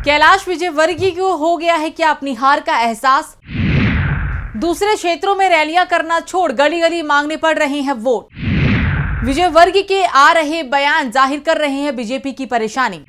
कैलाश विजयवर्गीय को हो गया है क्या अपनी हार का एहसास? दूसरे क्षेत्रों में रैलियां करना छोड़ गली गली मांगने पड़ रहे हैं वोट। विजयवर्गीय के आ रहे बयान जाहिर कर रहे हैं बीजेपी की परेशानी।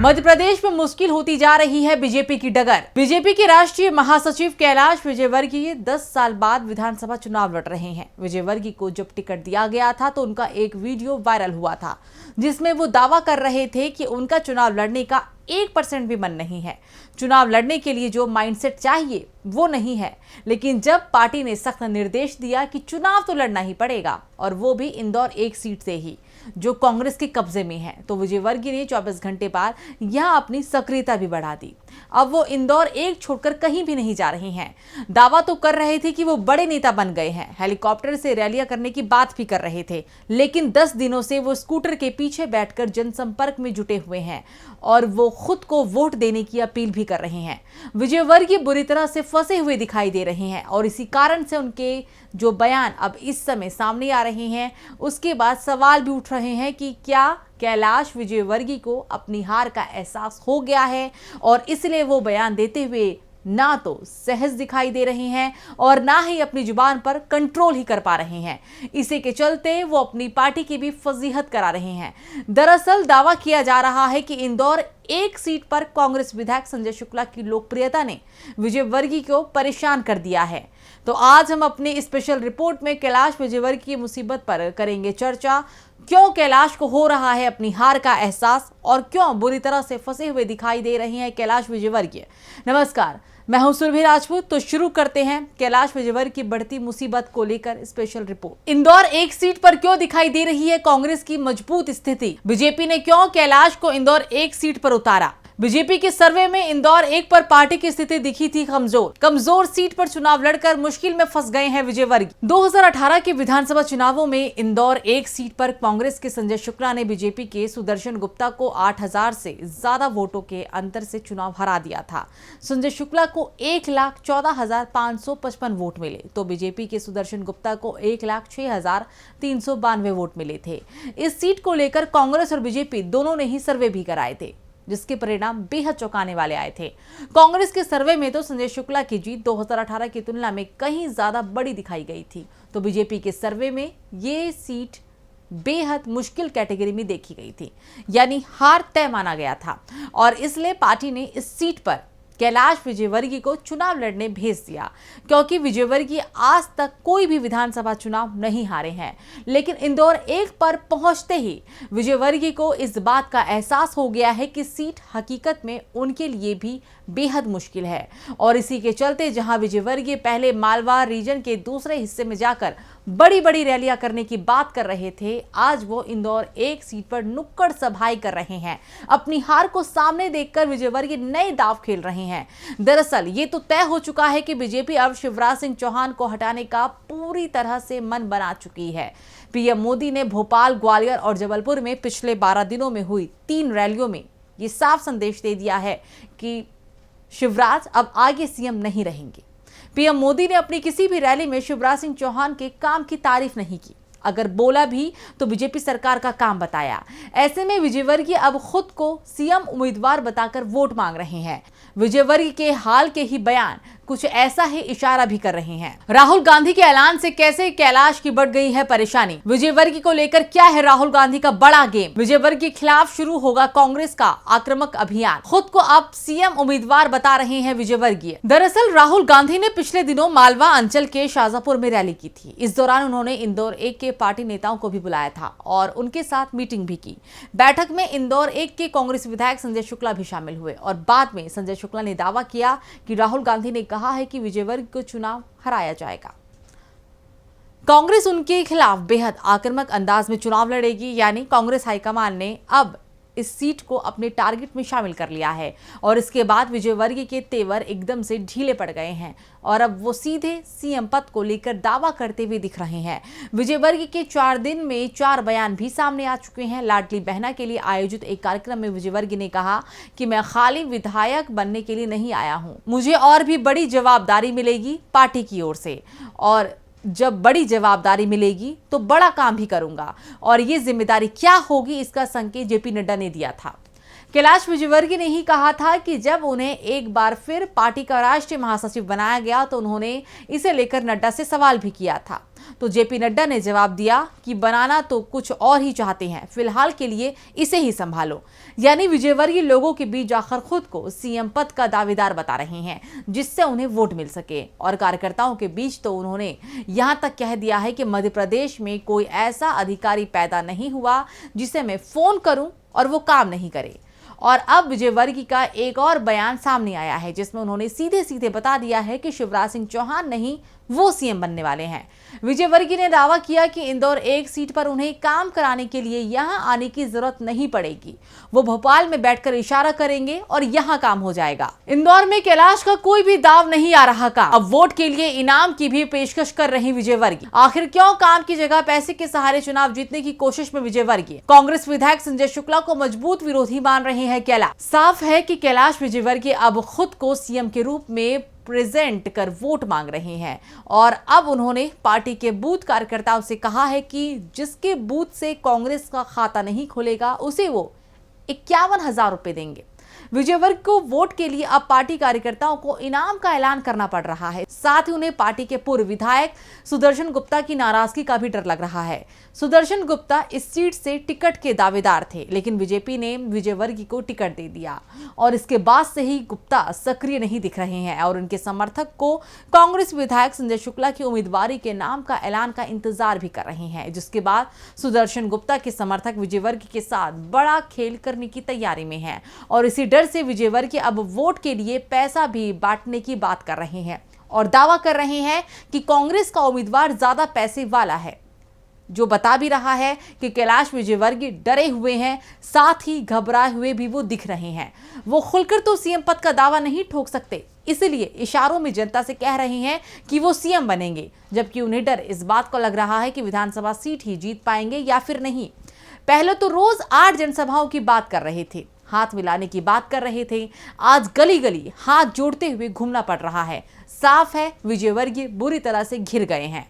मध्य प्रदेश में मुश्किल होती जा रही है बीजेपी की डगर। बीजेपी के राष्ट्रीय महासचिव कैलाश विजयवर्गीय 10 साल बाद विधानसभा चुनाव लड़ रहे हैं। विजयवर्गीय को जब टिकट दिया गया था तो उनका एक वीडियो वायरल हुआ था जिसमें वो दावा कर रहे थे कि उनका चुनाव लड़ने का 1% भी मन नहीं है। चुनाव लड़ने के लिए जो माइंडसेट चाहिए वो नहीं है। लेकिन जब पार्टी ने सख्त निर्देश दिया कि चुनाव तो लड़ना ही पड़ेगा और वो भी इंदौर एक सीट से ही जो कांग्रेस के कब्जे में है, तो विजयवर्गीय ने 24 घंटे बाद यहां अपनी सक्रियता भी बढ़ा दी। अब वो इंदौर एक छोड़कर कहीं भी नहीं जा रहे हैं। दावा तो कर रहे थे कि वो बड़े नेता बन गए हैं, हेलीकॉप्टर से रैलियां करने की बात भी कर रहे थे, लेकिन 10 दिनों से वो स्कूटर के पीछे बैठकर जनसंपर्क में जुटे हुए हैं और वो खुद को वोट देने की अपील भी कर रहे हैं। विजयवर्गीय बुरी तरह से फंसे हुए दिखाई दे रहे हैं और इसी कारण से उनके जो बयान अब इस समय सामने आ रहे हैं, उसके बाद सवाल भी उठ रहे हैं कि क्या कैलाश विजयवर्गीय को अपनी हार का एहसास हो गया है और इसलिए वो बयान देते हुए ना तो सहज दिखाई दे रहे हैं और ना ही अपनी जुबान पर कंट्रोल ही कर पा रहे हैं। इसी के चलते वो अपनी पार्टी की भी फजीहत करा रहे हैं। दरअसल दावा किया जा रहा है कि इंदौर एक सीट पर कांग्रेस विधायक संजय शुक्ला की लोकप्रियता ने विजयवर्गीय को परेशान कर दिया है। तो आज हम अपनी स्पेशल रिपोर्ट में कैलाश विजयवर्गीय की मुसीबत पर करेंगे चर्चा। क्यों कैलाश को हो रहा है अपनी हार का एहसास और क्यों बुरी तरह से फंसे हुए दिखाई दे रहे हैं कैलाश विजयवर्गीय। नमस्कार, मैं हूं सुरभि राजपूत। तो शुरू करते हैं कैलाश विजयवर्गीय की बढ़ती मुसीबत को लेकर स्पेशल रिपोर्ट। इंदौर एक सीट पर क्यों दिखाई दे रही है कांग्रेस की मजबूत स्थिति? बीजेपी ने क्यों कैलाश को इंदौर एक सीट पर उतारा? बीजेपी के सर्वे में इंदौर एक पर पार्टी की स्थिति दिखी थी कमजोर सीट पर चुनाव लड़कर मुश्किल में फंस गए हैं विजयवर्गीय। 2018 के विधानसभा चुनावों में इंदौर एक सीट पर कांग्रेस के संजय शुक्ला ने बीजेपी के सुदर्शन गुप्ता को 8000 से ज्यादा वोटों के अंतर से चुनाव हरा दिया था। संजय शुक्ला को 1,14,555 वोट मिले तो बीजेपी के सुदर्शन गुप्ता को 1,06,392 वोट मिले थे। इस सीट को लेकर कांग्रेस और बीजेपी दोनों ने ही सर्वे भी कराए थे जिसके परिणाम बेहद चौंकाने वाले आए थे। कांग्रेस के सर्वे में तो संजय शुक्ला की जीत 2018 की तुलना में कहीं ज्यादा बड़ी दिखाई गई थी, तो बीजेपी के सर्वे में ये सीट बेहद मुश्किल कैटेगरी में देखी गई थी, यानी हार तय माना गया था और इसलिए पार्टी ने इस सीट पर कैलाश विजयवर्गीय को चुनाव लड़ने भेज दिया क्योंकि विजयवर्गीय आज तक कोई भी विधानसभा चुनाव नहीं हारे हैं। लेकिन इंदौर एक पर पहुंचते ही विजयवर्गीय को इस बात का एहसास हो गया है कि सीट हकीकत में उनके लिए भी बेहद मुश्किल है और इसी के चलते जहां विजयवर्गीय पहले मालवा रीजन के दूसरे हिस्से में जाकर बड़ी बड़ी रैलियां करने की बात कर रहे थे, आज वो इंदौर एक सीट पर नुक्कड़ सभाएं कर रहे हैं। अपनी हार को सामने देखकर विजयवर्गीय नए दांव खेल रहे हैं। दरअसल ये तो तय हो चुका है कि बीजेपी अब शिवराज सिंह चौहान को हटाने का पूरी तरह से मन बना चुकी है। पीएम मोदी ने भोपाल, ग्वालियर और जबलपुर में पिछले 12 दिनों में हुई 3 रैलियों में ये साफ संदेश दे दिया है कि शिवराज अब आगे सीएम नहीं रहेंगे। पीएम मोदी ने अपनी किसी भी रैली में शिवराज सिंह चौहान के काम की तारीफ नहीं की, अगर बोला भी तो बीजेपी सरकार का काम बताया। ऐसे में विजयवर्गीय अब खुद को सीएम उम्मीदवार बताकर वोट मांग रहे हैं। विजयवर्गीय के हाल के ही बयान कुछ ऐसा ही इशारा भी कर रहे हैं। राहुल गांधी के ऐलान से कैसे कैलाश की बढ़ गई है परेशानी? विजयवर्गीय को लेकर क्या है राहुल गांधी का बड़ा गेम? विजयवर्गीय के खिलाफ शुरू होगा कांग्रेस का आक्रामक अभियान। खुद को अब सीएम उम्मीदवार बता रहे हैं विजयवर्गीय। दरअसल राहुल गांधी ने पिछले दिनों मालवा अंचल के शाजापुर में रैली की थी। इस दौरान उन्होंने इंदौर एक के पार्टी नेताओं को भी बुलाया था और उनके साथ मीटिंग भी की। बैठक में इंदौर एक के कांग्रेस विधायक संजय शुक्ला भी शामिल हुए और बाद में संजय शुक्ला ने दावा किया कि राहुल गांधी ने कहा है कि विजयवर्गीय को चुनाव हराया जाएगा। कांग्रेस उनके खिलाफ बेहद आक्रामक अंदाज में चुनाव लड़ेगी, यानी कांग्रेस हाईकमान ने अब इस सीट को अपने टारगेट में शामिल कर लिया है और इसके बाद विजयवर्गीय के तेवर एकदम से ढीले पड़ गए हैं और अब वो सीधे सीएम पद को लेकर दावा करते हुए दिख रहे हैं। विजयवर्गीय के 4 दिन में 4 बयान भी सामने आ चुके हैं। लाडली बहना के लिए आयोजित एक कार्यक्रम में विजयवर्गीय ने कहा कि मैं खाली विधायक बनने के लिए नहीं आया हूं, मुझे और भी बड़ी जवाबदारी मिलेगी पार्टी की ओर से और जब बड़ी जवाबदारी मिलेगी तो बड़ा काम भी करूंगा और ये जिम्मेदारी क्या होगी इसका संकेत जेपी नड्डा ने दिया था। कैलाश विजयवर्गीय ने ही कहा था कि जब उन्हें एक बार फिर पार्टी का राष्ट्रीय महासचिव बनाया गया तो उन्होंने इसे लेकर नड्डा से सवाल भी किया था। तो जेपी नड्डा ने जवाब दिया कि बनाना तो कुछ और ही चाहते हैं, फिलहाल के लिए इसे ही संभालो। यानी विजयवर्गीय लोगों के बीच जाकर खुद को सीएम पद का दावेदार बता रहे हैं, जिससे उन्हें वोट मिल सके। और कार्यकर्ताओं के बीच तो उन्होंने यहां तक कह दिया है कि मध्य प्रदेश में कोई ऐसा अधिकारी पैदा नहीं हुआ जिसे मैं फोन करूं और वो काम नहीं करे। और अब विजयवर्गीय का एक और बयान सामने आया है, जिसमें उन्होंने सीधे सीधे बता दिया है कि शिवराज सिंह चौहान नहीं, वो सीएम बनने वाले हैं। विजयवर्गीय ने दावा किया कि इंदौर एक सीट पर उन्हें काम कराने के लिए यहां आने की जरूरत नहीं पड़ेगी, वो भोपाल में बैठकर इशारा करेंगे और यहां काम हो जाएगा। इंदौर में कैलाश का कोई भी दाव नहीं आ रहा का। अब वोट के लिए इनाम की भी पेशकश कर रहे विजयवर्गीय। आखिर क्यों काम की जगह पैसे के सहारे चुनाव जीतने की कोशिश में विजयवर्गीय? कांग्रेस विधायक संजय शुक्ला को मजबूत विरोधी मान रहे हैं कैलाश। साफ है कि कैलाश विजयवर्गीय अब खुद को सीएम के रूप में प्रेजेंट कर वोट मांग रहे हैं। और अब उन्होंने पार्टी के बूथ कार्यकर्ताओं से कहा है कि जिसके बूथ से कांग्रेस का खाता नहीं खुलेगा उसे वो 51,000 रुपए देंगे। विजयवर्गीय को वोट के लिए अब पार्टी कार्यकर्ताओं को इनाम का ऐलान करना पड़ रहा है। साथ ही उन्हें पार्टी के पूर्व विधायक सुदर्शन गुप्ता की नाराजगी का भी डर लग रहा है। सुदर्शन गुप्ता इस सीट से टिकट के दावेदार थे, लेकिन बीजेपी ने विजयवर्गीय को टिकट दे दिया और इसके बाद से ही गुप्ता सक्रिय नहीं दिख रहे हैं और उनके समर्थक को कांग्रेस विधायक संजय शुक्ला की उम्मीदवारी के नाम का ऐलान का इंतजार भी कर रहे हैं, जिसके बाद सुदर्शन गुप्ता के समर्थक विजयवर्गीय के साथ बड़ा खेल करने की तैयारी में हैं और इसी डर से विजयवर्गीय अब वोट के लिए पैसा भी बांटने की बात कर रहे हैं और दावा कर रहे हैं कि कांग्रेस का उम्मीदवार ज्यादा पैसे वाला है, जो बता भी रहा है कि कैलाश विजयवर्गीय डरे हुए हैं, साथ ही घबराए हुए भी वो दिख रहे हैं। वो खुलकर तो सीएम पद का दावा नहीं ठोक सकते, इसलिए इशारों में जनता से कह रहे हैं कि वो सीएम बनेंगे, जबकि उन्हें डर इस बात को लग रहा है कि विधानसभा सीट ही जीत पाएंगे या फिर नहीं। पहले तो रोज 8 जनसभाओं की बात कर रहे थे, हाथ मिलाने की बात कर रहे थे, आज गली गली हाथ जोड़ते हुए घूमना पड़ रहा है। साफ है विजयवर्गीय बुरी तरह से घिर गए हैं।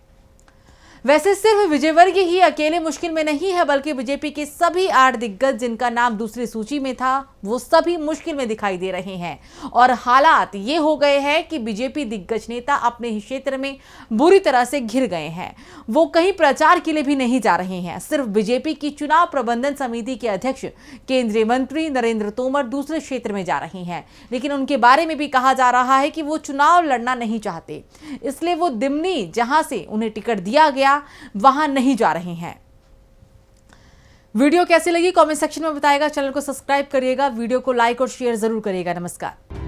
वैसे सिर्फ विजयवर्गीय ही अकेले मुश्किल में नहीं है, बल्कि बीजेपी के सभी 8 दिग्गज जिनका नाम दूसरी सूची में था, वो सभी मुश्किल में दिखाई दे रहे हैं। और हालात ये हो गए हैं कि बीजेपी दिग्गज नेता अपने ही क्षेत्र में बुरी तरह से घिर गए हैं। वो कहीं प्रचार के लिए भी नहीं जा रहे हैं। सिर्फ बीजेपी की चुनाव प्रबंधन समिति के अध्यक्ष केंद्रीय मंत्री नरेंद्र तोमर दूसरे क्षेत्र में जा रहे हैं, लेकिन उनके बारे में भी कहा जा रहा है कि वो चुनाव लड़ना नहीं चाहते, इसलिए वो दिमनी, जहां से उन्हें टिकट दिया गया, वहां नहीं जा रहे हैं। वीडियो कैसी लगी कमेंट सेक्शन में बताइएगा। चैनल को सब्सक्राइब करिएगा, वीडियो को लाइक और शेयर जरूर करिएगा। नमस्कार।